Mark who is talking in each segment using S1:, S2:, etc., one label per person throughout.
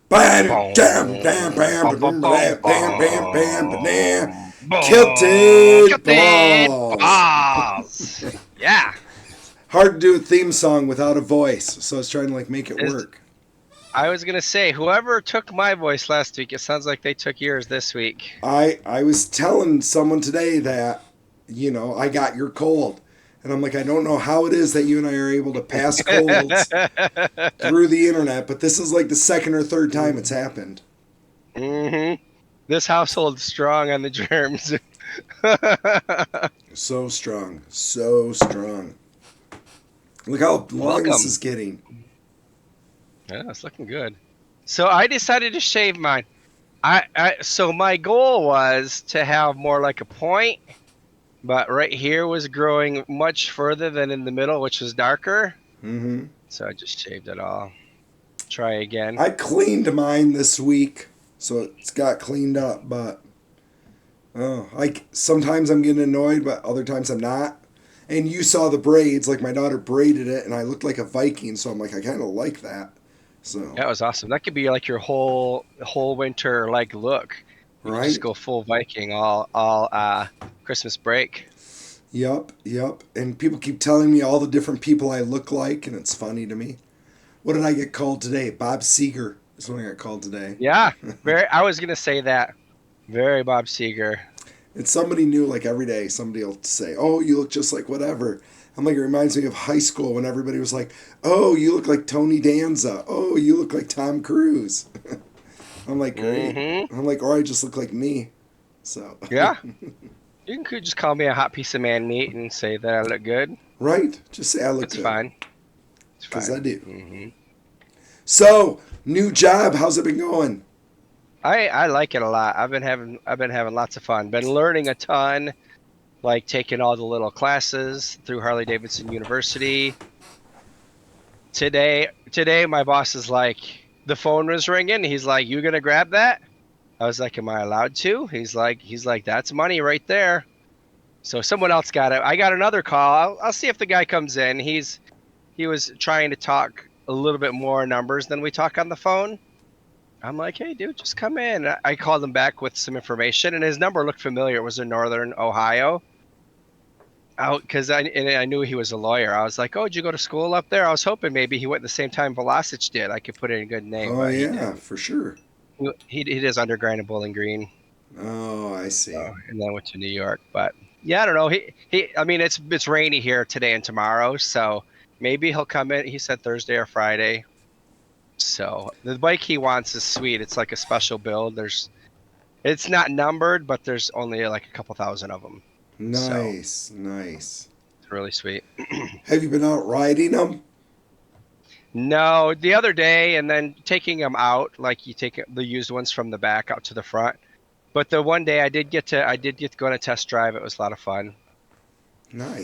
S1: Bam, jam, bam,
S2: Boom,
S1: bam,
S2: bum,
S1: bam,
S2: bum, bum,
S1: bam, bam, bam, bam, bam.
S2: bum, boom.
S1: Kilted
S2: Kilted
S1: balls.
S2: balls. Yeah.
S1: Hard to do a theme song without a voice, so I was trying to like make it
S2: Is
S1: work.
S2: I was gonna say, whoever took my voice last week, it sounds like they took yours this week.
S1: I was telling someone today that I got your cold, and I'm like, I don't know how it is that you and I are able to pass colds through the internet, but this is like the second or third time it's happened.
S2: hmm This household's strong on the germs.
S1: So strong, so strong. Look how long this is
S2: Welcome.
S1: getting.
S2: Yeah, it's looking good. So I decided to shave mine. So my goal was to have more like a point, but right here was growing much further than in the middle, which was darker.
S1: Hmm.
S2: So I just shaved it all. Try again.
S1: I cleaned mine this week, so it's got cleaned up. But oh, like sometimes I'm getting annoyed, but other times I'm not. And you saw the braids, like my daughter braided it, and I looked like a Viking, so I'm like, I kind of like that. So,
S2: That was awesome. That could be like your whole winter like look. You could just
S1: right?
S2: go full Viking all Christmas break.
S1: Yup, yup. And people keep telling me all the different people I look like, and it's funny to me. What did I get called today? Bob Seger is what I got called today.
S2: Yeah, very. I was gonna say that. Very Bob Seger.
S1: And somebody new, like every day, somebody will say, "Oh, you look just like whatever." I'm like, it reminds me of high school when everybody was like, "Oh, you look like Tony Danza. Oh, you look like Tom Cruise." I'm like, great.
S2: hmm
S1: I'm like, or I just look like me. So,
S2: Yeah, you could just call me a hot piece of man meat and say that I look good.
S1: right? Just say I look
S2: It's
S1: good
S2: fine. It's
S1: because I
S2: fine.
S1: do.
S2: hmm
S1: So, new job. How's it been going?
S2: I like it a lot. I've been having lots of fun. Been learning a ton, like taking all the little classes through Harley Davidson University. Today my boss is like, the phone was ringing. He's like, "You gonna grab that?" I was like, "Am I allowed to?" He's like, "That's money right there." So someone else got it. I got another call. I'll see if the guy comes in. He was trying to talk a little bit more numbers than we talk on the phone. I'm like, "Hey, dude, just come in." I called him back with some information, and his number looked familiar. It was in Northern Ohio. Out because I knew he was a lawyer. I was like, "Oh, did you go to school up there?" I was hoping maybe he went the same time Velocich did. I could put in a good name,
S1: Oh
S2: but he
S1: yeah,
S2: didn't.
S1: for sure.
S2: He does undergrad in Bowling Green,
S1: Oh, I
S2: so,
S1: see.
S2: and then went to New York. But yeah, I don't know. He. I mean, it's rainy here today and tomorrow, so maybe he'll come in. He said Thursday or Friday. So the bike he wants is sweet. It's like a special build. It's not numbered, but there's only like a couple thousand of them. So
S1: Nice, nice.
S2: it's really sweet.
S1: Have you been out riding them?
S2: No, the other day, and then taking them out, like you take the used ones from the back out to the front. But the one day I did get to go on a test drive. It was a lot of fun.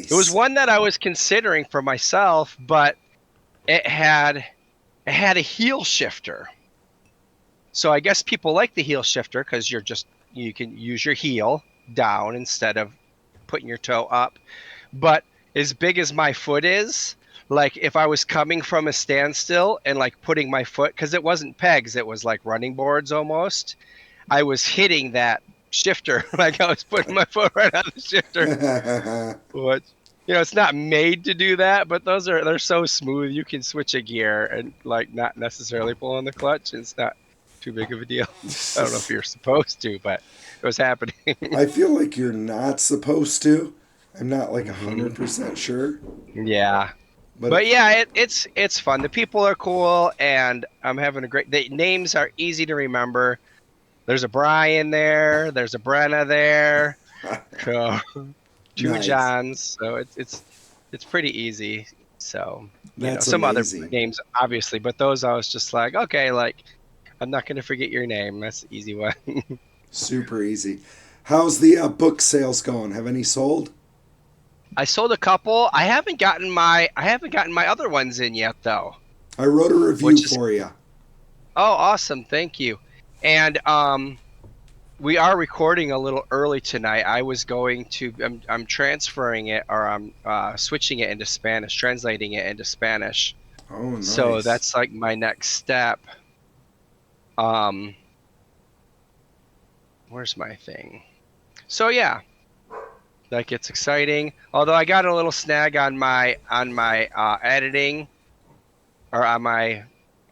S2: It was
S1: Nice.
S2: one that I was considering for myself, but it had it had a heel shifter. So I guess people like the heel shifter because you can use your heel down instead of putting your toe up. But as big as my foot is, like if I was coming from a standstill and like putting my foot, because it wasn't pegs, it was like running boards almost. I was hitting that shifter, like I was putting my foot right on the shifter. Which, it's not made to do that, but they're so smooth. You can switch a gear and like not necessarily pull on the clutch. It's not too big of a deal. I don't know if you're supposed to, but it was happening.
S1: I feel like you're not supposed to. I'm not like
S2: hmm
S1: 100% sure,
S2: Yeah.
S1: but
S2: But yeah, it's fun. The people are cool, and I'm having a great. The names are easy to remember. There's a Brian there. There's a Brenna there. So two
S1: nice.
S2: Johns. So it's pretty easy. So
S1: That's
S2: some other
S1: amazing.
S2: names obviously, but those I was just like, okay, like I'm not gonna forget your name. That's the easy one.
S1: Super easy. How's the book sales going? Have any sold?
S2: I sold a couple. I haven't gotten my other ones in yet though,
S1: I wrote a review
S2: which is
S1: for you.
S2: oh awesome, thank you. And we are recording a little early tonight. I'm transferring it, or I'm switching it into Spanish, translating it into Spanish.
S1: Oh,
S2: So
S1: nice.
S2: that's like my next step. Um, where's my thing? So yeah, like it's exciting. Although I got a little snag on my editing or on my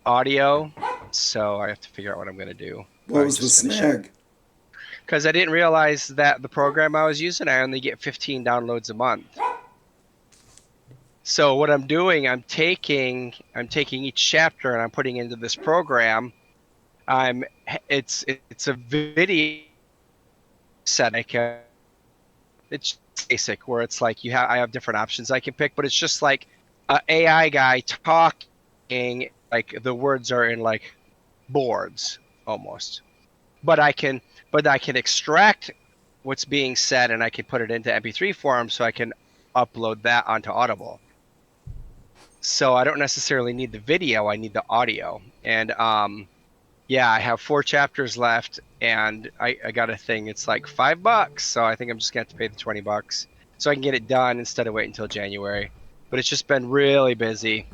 S2: audio, so I have to figure out what I'm gonna do.
S1: What
S2: Probably
S1: was the
S2: just finish it
S1: snag?
S2: because I didn't realize that the program I was using, I only get 15 downloads a month. So what I'm doing, I'm taking each chapter and I'm putting into this program. I'm it's a video set. It's basic where it's like I have different options I can pick, but it's just like a AI guy talking, like the words are in like boards almost. But I can extract what's being said and I can put it into MP3 form so I can upload that onto Audible. So I don't necessarily need the video, I need the audio. And yeah, I have 4 chapters left and I got a thing. It's like $5. So I think I'm just gonna have to pay the $20 so I can get it done instead of waiting until January. But it's just been really busy.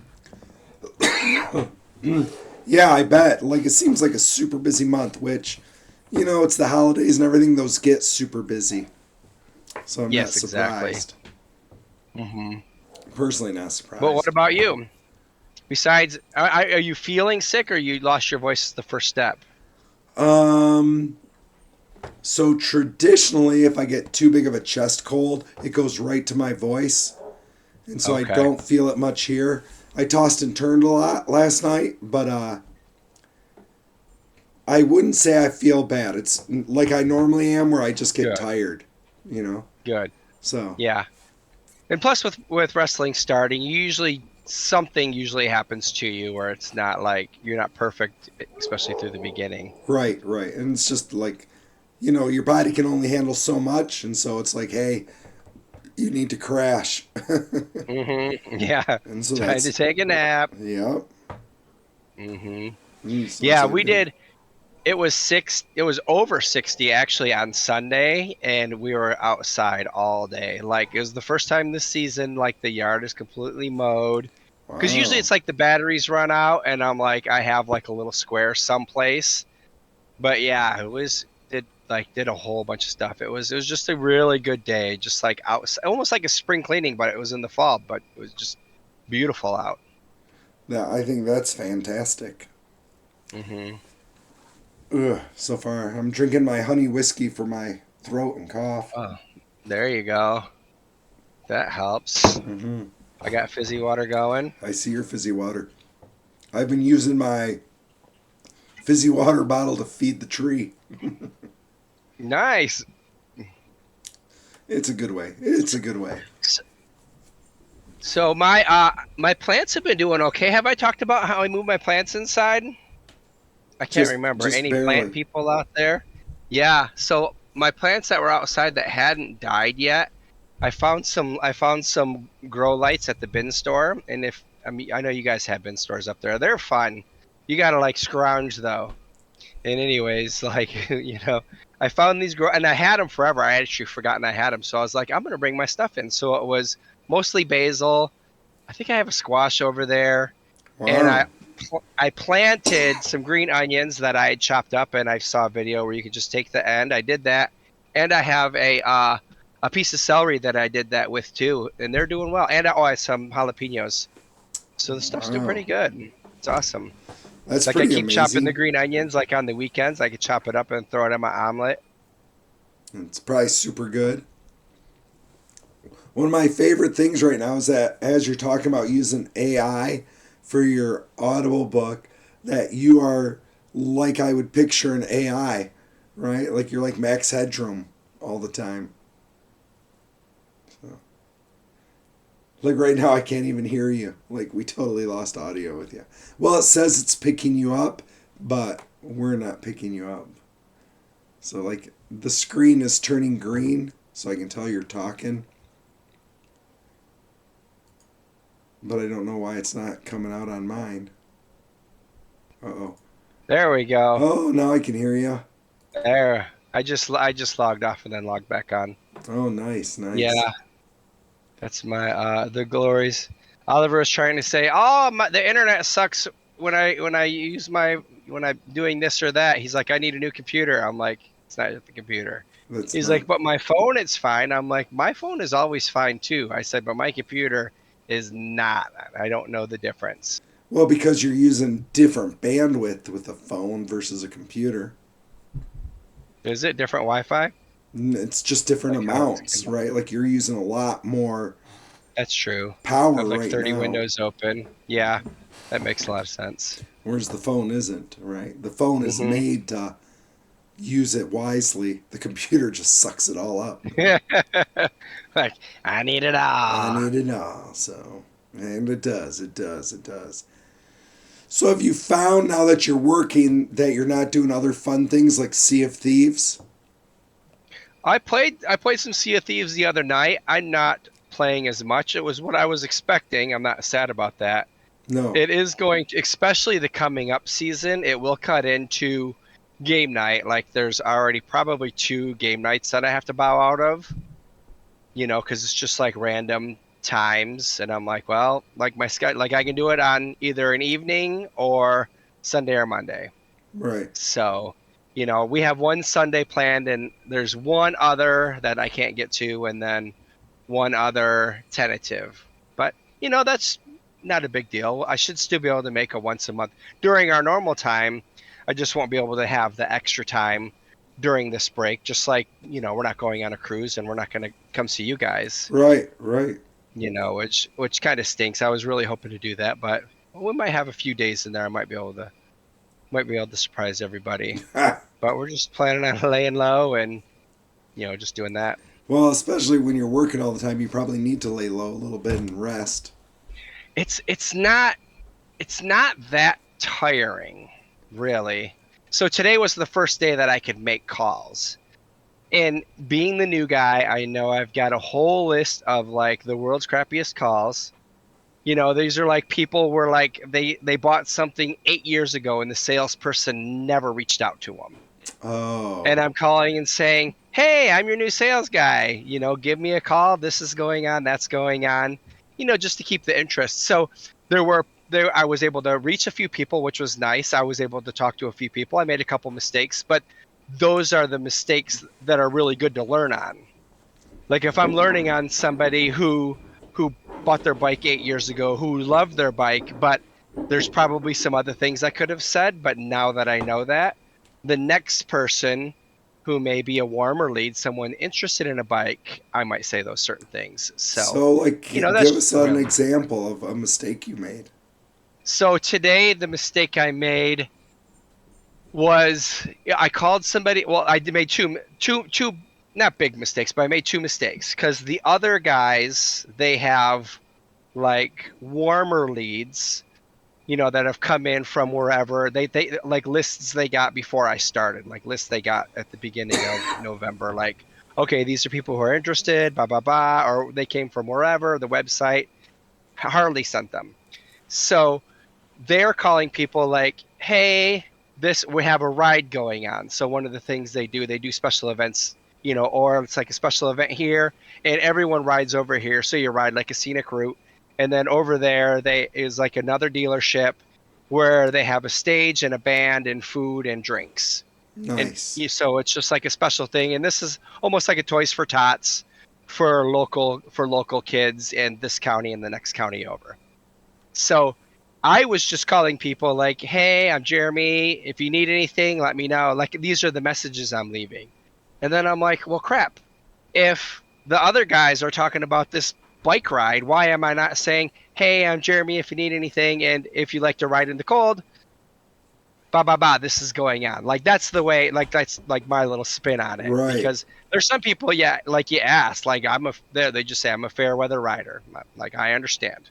S1: Yeah, I bet. Like, it seems like a super busy month, which, it's the holidays and everything. Those get super busy. So I'm not
S2: Yes, exactly.
S1: surprised.
S2: Hmm.
S1: Personally, not
S2: But what
S1: surprised.
S2: about you? Besides, are you feeling sick or you lost your voice as the first step?
S1: Um, so traditionally, if I get too big of a chest cold, it goes right to my voice. And so I
S2: Okay.
S1: don't feel it much here. I tossed and turned a lot last night, but I wouldn't say I feel bad. It's like I normally am, where I just get
S2: Good.
S1: tired, you know.
S2: Good.
S1: So
S2: Yeah. And plus with wrestling starting, something usually happens to you where it's not like you're not perfect, especially through the beginning.
S1: right, right, and it's just like, your body can only handle so much, and so it's like, hey, you need to crash,
S2: Yeah.
S1: and so
S2: Time to
S1: that's,
S2: take a nap.
S1: yeah.
S2: hmm
S1: So that's
S2: Yeah,
S1: what I
S2: we
S1: do.
S2: did. It was over 60 actually on Sunday, and we were outside all day. Like it was the first time this season, like the yard is completely mowed. Because usually
S1: Wow.
S2: it's like the batteries run out, and I'm like, I have like a little square someplace. But yeah, did a whole bunch of stuff. It was just a really good day, just like out, almost like a spring cleaning, but it was in the fall, but it was just beautiful out.
S1: Yeah, I think that's fantastic.
S2: Hmm.
S1: Ugh, so far, I'm drinking my honey whiskey for my throat and cough.
S2: Oh, there you go. That helps.
S1: Hmm.
S2: I got fizzy water going.
S1: I see your fizzy water. I've been using my fizzy water bottle to feed the tree.
S2: Nice.
S1: It's a good way. It's a good way.
S2: S- So my plants have been doing okay. Have I talked about how I move my plants inside? I can't remember.
S1: Just
S2: Any plant
S1: barely.
S2: people out there? Yeah. So my plants that were outside that hadn't died yet, I found some grow lights at the bin store, and if I mean I know you guys have bin stores up there. They're fun. You gotta like scrounge though. And anyways, like I found these grow and I had them forever. I had actually forgotten I had them, so I was like, I'm gonna bring my stuff in. So it was mostly basil. I think I have a squash over there, and I
S1: Wow.
S2: I planted some green onions that I had chopped up, and I saw a video where you could just take the end. I did that, and I have a piece of celery that I did that with too, and they're doing well. And I have some jalapenos, so the stuff's doing
S1: Wow.
S2: pretty good. It's awesome.
S1: That's
S2: Like I
S1: pretty
S2: keep chopping the
S1: amazing.
S2: green onions, like on the weekends, I could chop it up and throw it in my omelet.
S1: It's probably super good. One of my favorite things right now is that as you're talking about using AI for your Audible book, that you are like I would picture an AI, right? Like you're like Max Headroom all the time. So, like right now, I can't even hear you. Like we totally lost audio with you. Well, it says it's picking you up, but we're not picking you up. So like the screen is turning green, so I can tell you're talking, but I don't know why it's not coming out on mine. Uh oh.
S2: There we go.
S1: Oh, now I can hear you.
S2: There. I just logged off and then logged back on.
S1: Oh, nice, nice.
S2: Yeah, that's my the glories. Oliver is trying to say, "Oh, the internet sucks when I use my when I'm doing this or that, he's like, I need a new computer. I'm like, it's not the computer.
S1: That's
S2: He's
S1: not.
S2: like, but my phone, it's fine. I'm like, my phone is always fine too. I said, but my computer is not. I don't know the difference.
S1: Well, because you're using different bandwidth with a phone versus a computer.
S2: Is it different Wi-Fi?
S1: It's just different
S2: Like how it's
S1: amounts, right? Like you're using a lot more
S2: That's true. I
S1: power
S2: have like
S1: right
S2: 30
S1: now,
S2: windows open. Yeah, that makes a lot of sense.
S1: whereas the phone isn't, right? The phone is
S2: Hmm.
S1: made to use it wisely. The computer just sucks it all up.
S2: Like, I need it
S1: I
S2: all.
S1: need it all, so. And it does, it does, it does. So have you found now that you're working that you're not doing other fun things like Sea of Thieves?
S2: I played some Sea of Thieves the other night. I'm not playing as much. It was what I was expecting. I'm not sad about that.
S1: No.
S2: It is going to, especially the coming up season, it will cut into game night. Like there's already probably 2 game nights that I have to bow out of, because it's just like random times. And I'm like, well, like my schedule, like I can do it on either an evening or Sunday or Monday.
S1: Right.
S2: So, we have one Sunday planned, and there's one other that I can't get to, and then one other tentative. But, that's not a big deal. I should still be able to make a once a month. During our normal time, I just won't be able to have the extra time during this break. Just like, we're not going on a cruise and we're not going to come see you guys,
S1: Right, right.
S2: which kind of stinks. I was really hoping to do that, but we might have a few days in there. I might be able to surprise everybody. But we're just planning on laying low and just doing that.
S1: Well, especially when you're working all the time, you probably need to lay low a little bit and rest.
S2: It's not that tiring, really. So today was the first day that I could make calls. And being the new guy, I know I've got a whole list of like the world's crappiest calls. These are like people were like they bought something 8 years ago and the salesperson never reached out to them. And
S1: Oh,
S2: I'm calling and saying, "Hey, I'm your new sales guy. Give me a call. This is going on. That's going on. Just to keep the interest." So I was able to reach a few people, which was nice. I was able to talk to a few people. I made a couple mistakes, but those are the mistakes that are really good to learn on. Like if I'm learning on somebody who bought their bike 8 years ago, who loved their bike, but there's probably some other things I could have said, but now that I know that, the next person who may be a warmer lead, someone interested in a bike, I might say those certain things. So,
S1: so like,
S2: that's
S1: give
S2: just
S1: us
S2: the way
S1: an
S2: I'm learning.
S1: example of a mistake you made.
S2: So today, the mistake I made was I called somebody. Well, I made two, not big mistakes, but I made 2 mistakes because the other guys, they have like warmer leads, that have come in from wherever they like lists they got before I started, like lists they got at the beginning of November, like, okay, these are people who are interested, blah, blah, blah, or they came from wherever, the website, Harley sent them. So they're calling people like, hey, we have a ride going on. So one of the things they do special events, or it's like a special event here and everyone rides over here. So you ride like a scenic route. And then over there, they is like another dealership where they have a stage and a band and food and drinks. And
S1: Nice.
S2: so it's just like a special thing. And this is almost like a Toys for Tots for local kids in this county and the next county over. So I was just calling people like, hey, I'm Jeremy. If you need anything, let me know. Like, these are the messages I'm leaving. And then I'm like, well, crap. If the other guys are talking about this bike ride, why am I not saying, hey, I'm Jeremy. If you need anything, and if you like to ride in the cold, ba ba ba, this is going on. Like, that's the way, like, that's like my little spin on it.
S1: Right.
S2: Because there's some people, yeah, like you asked, like, they just say, I'm a fair weather rider. Like, I understand.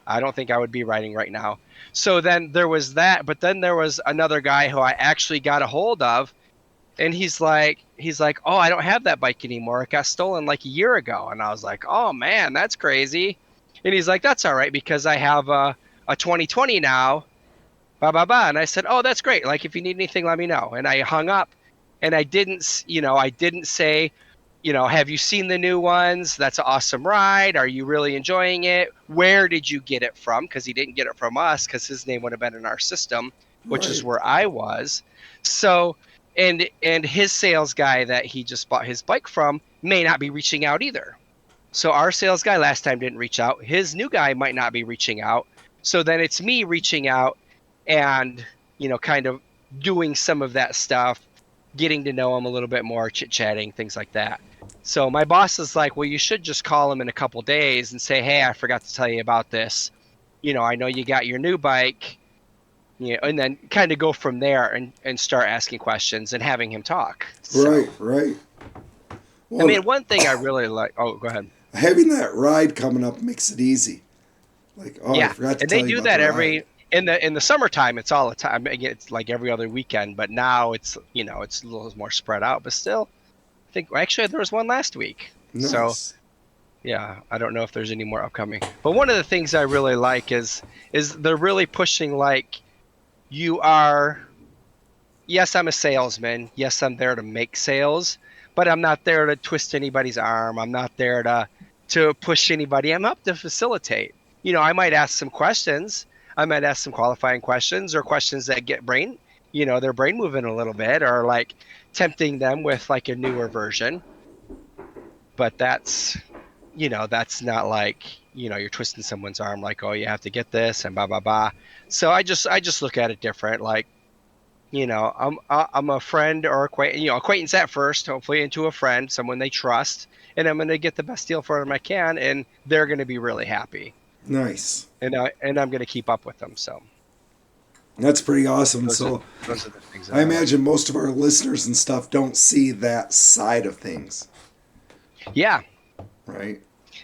S2: I don't think I would be riding right now. So then there was that, but then there was another guy who I actually got a hold of, and he's like, oh, I don't have that bike anymore. It got stolen like a year ago, and I was like, oh man, that's crazy. And he's like, that's all right because I have a 2020 now. Ba ba ba. And I said, oh, that's great. Like if you need anything, let me know. And I hung up, and I didn't say, have you seen the new ones? That's an awesome ride. Are you really enjoying it? Where did you get it from? Because he didn't get it from us because his name would have been in our system. which is
S1: Right.
S2: where I was. So, and his sales guy that he just bought his bike from may not be reaching out either. So our sales guy last time didn't reach out. His new guy might not be reaching out. So then it's me reaching out and, kind of doing some of that stuff, getting to know him a little bit more, chit-chatting, things like that. So my boss is like, well, you should just call him in a couple days and say, hey, I forgot to tell you about this. I know you got your new bike, and then kind of go from there and start asking questions and having him talk.
S1: Right.
S2: So,
S1: Right.
S2: I
S1: Well,
S2: mean, one thing I really like, oh, go ahead.
S1: having that ride coming up makes it easy. Like, oh, I
S2: Yeah,
S1: forgot to
S2: and they
S1: tell you
S2: do
S1: about the
S2: that
S1: ride.
S2: every in the summertime. It's all the time. Again, it's like every other weekend, but now it's a little more spread out. But still, I think actually there was one last week. So
S1: Nice.
S2: yeah, I don't know if there's any more upcoming. But one of the things I really like is they're really pushing like you are. Yes, I'm a salesman. Yes, I'm there to make sales, but I'm not there to twist anybody's arm. I'm not there to push anybody. I'm up to facilitate. I might ask some questions. I might ask some qualifying questions or questions that get their brain moving a little bit or like tempting them with like a newer version. But that's not like, you're twisting someone's arm like, oh, you have to get this and blah blah blah. So I just look at it different. Like, I'm a friend or acquaintance at first, hopefully into a friend, someone they trust, and I'm going to get the best deal for them I can, and they're going to be really happy,
S1: Nice.
S2: and I'm going to keep up with them. So
S1: That's pretty awesome.
S2: those are
S1: So
S2: those are the things that
S1: I
S2: I like.
S1: imagine most of our listeners and stuff don't see that side of things,
S2: Yeah,
S1: right?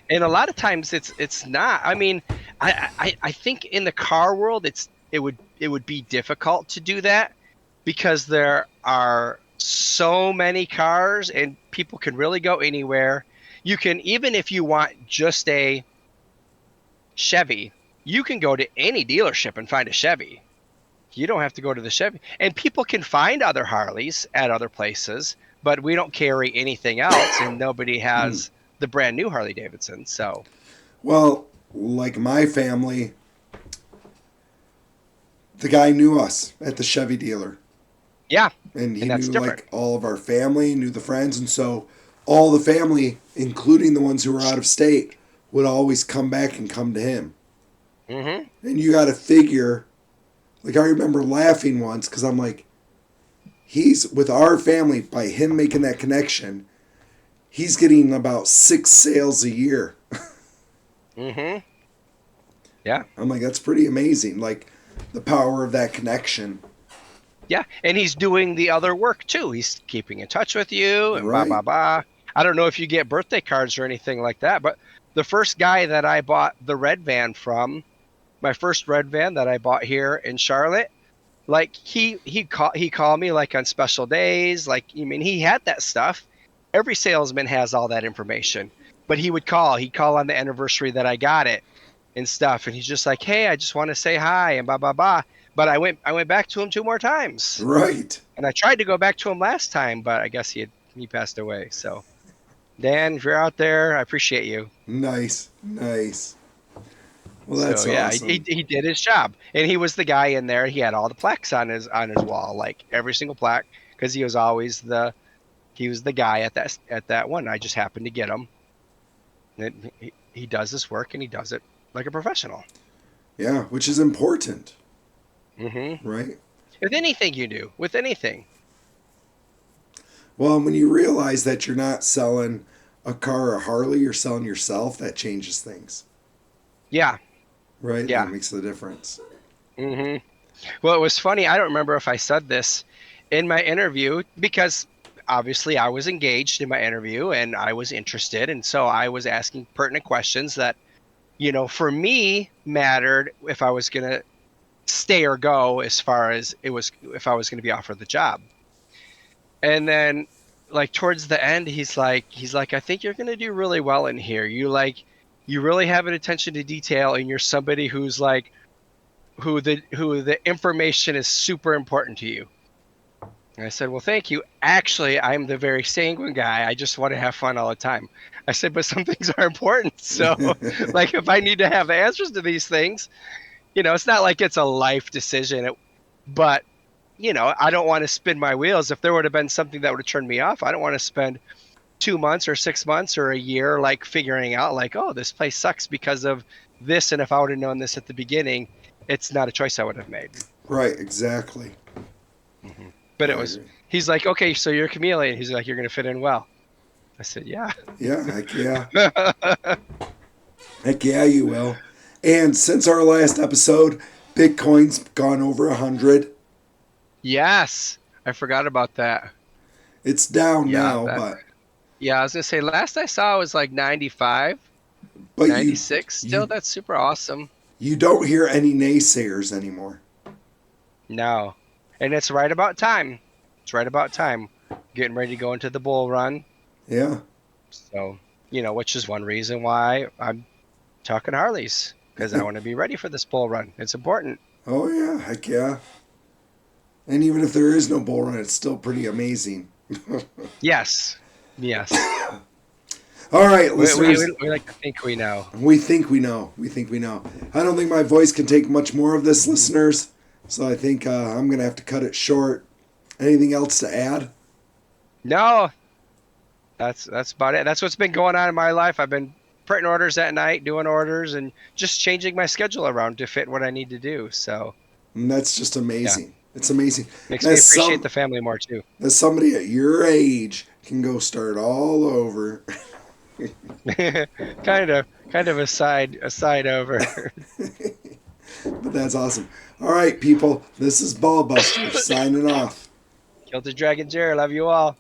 S2: and a lot of times it's not. I mean, I think in the car world it would be difficult to do that because there are so many cars and people can really go anywhere. You can, even if you want just a Chevy, you can go to any dealership and find a Chevy. You don't have to go to the Chevy. And people can find other Harleys at other places, but we don't carry anything else and nobody has the brand new Harley Davidson. So,
S1: Well, like my family, the guy knew us at the Chevy dealer,
S2: yeah,
S1: and he
S2: and that's
S1: knew
S2: different.
S1: like all of our family, knew the friends, and so all the family, including the ones who were out of state, would always come back and come to him.
S2: Mhm.
S1: And you got to figure, like I remember laughing once because I'm like, he's with our family by him making that connection. He's getting about 6 sales a year.
S2: Mhm. Yeah.
S1: I'm like, that's pretty amazing. Like the power of that connection,
S2: Yeah, and he's doing the other work too. He's keeping in touch with you and blah
S1: right?
S2: blah blah. I don't know if you get birthday cards or anything like that, but the first guy that I bought the red van from, my first red van that I bought here in Charlotte, like he called me like on special days, like I mean he had that stuff. Every salesman has all that information, but he'd call on the anniversary that I got it and stuff, and he's just like, "Hey, I just want to say hi," and blah blah blah. But I went back to him two more times.
S1: Right.
S2: And I tried to go back to him last time, but I guess he passed away. So Dan, if you're out there, I appreciate you.
S1: Nice. Nice. Well,
S2: So
S1: that's
S2: yeah, he,
S1: awesome.
S2: he did his job, and he was the guy in there. He had all the plaques on his wall, like every single plaque, because he was the guy at that one. I just happened to get him. And he does this work, and he does it like a professional.
S1: Yeah, which is important,
S2: Hmm.
S1: right?
S2: With anything you do, with anything.
S1: Well, when you realize that you're not selling a car or a Harley, you're selling yourself, that changes things,
S2: Yeah,
S1: right? That
S2: yeah.
S1: makes the difference.
S2: Hmm. Well, it was funny. I don't remember if I said this in my interview because obviously I was engaged in my interview and I was interested. And so I was asking pertinent questions that, for me mattered if I was going to stay or go as far as it was if I was going to be offered the job. And then like towards the end, he's like, I think you're going to do really well in here. You really have an attention to detail and you're somebody who's like, who the information is super important to you. And I said, well, thank you. Actually, I'm the very sanguine guy. I just want to have fun all the time. I said, but some things are important. So, like, if I need to have answers to these things, it's not like it's a life decision. But I don't want to spin my wheels. If there would have been something that would have turned me off, I don't want to spend 2 months or 6 months or a year like figuring out like, oh, this place sucks because of this. And if I would have known this at the beginning, it's not a choice I would have made.
S1: Right, exactly.
S2: But
S1: I agree.
S2: he's like, okay, so you're a chameleon. He's like, you're going to fit in well. I said, yeah.
S1: Yeah, heck yeah. Heck yeah, you will. And since our last episode, Bitcoin's gone over 100.
S2: Yes. I forgot about that.
S1: It's down
S2: Yeah.
S1: now, but
S2: Yeah. I was going to say, last I saw was like 95,
S1: but
S2: 96. Still, that's super awesome.
S1: you don't hear any naysayers anymore.
S2: No. And it's right about time. It's right about time. Getting ready to go into the bull run.
S1: Yeah.
S2: So, which is one reason why I'm talking Harleys, because I want to be ready for this bull run. It's important.
S1: Oh yeah, heck yeah. And even if there is no bull run, it's still pretty amazing.
S2: Yes. Yes.
S1: All right,
S2: We
S1: listeners.
S2: we like to think we know.
S1: We think we know. We think we know. I don't think my voice can take much more of this, listeners. So I think I'm going to have to cut it short. Anything else to add?
S2: No. That's about it. That's what's been going on in my life. I've been printing orders at night, doing orders, and just changing my schedule around to fit what I need to do. So,
S1: And that's just
S2: yeah.
S1: amazing. It's amazing.
S2: Makes me appreciate the family more, too.
S1: That somebody at your age can go start all over.
S2: kind of a side over.
S1: But that's awesome. All right, people. This is Ballbuster signing off.
S2: Kilted Dragon Jerry, love you all.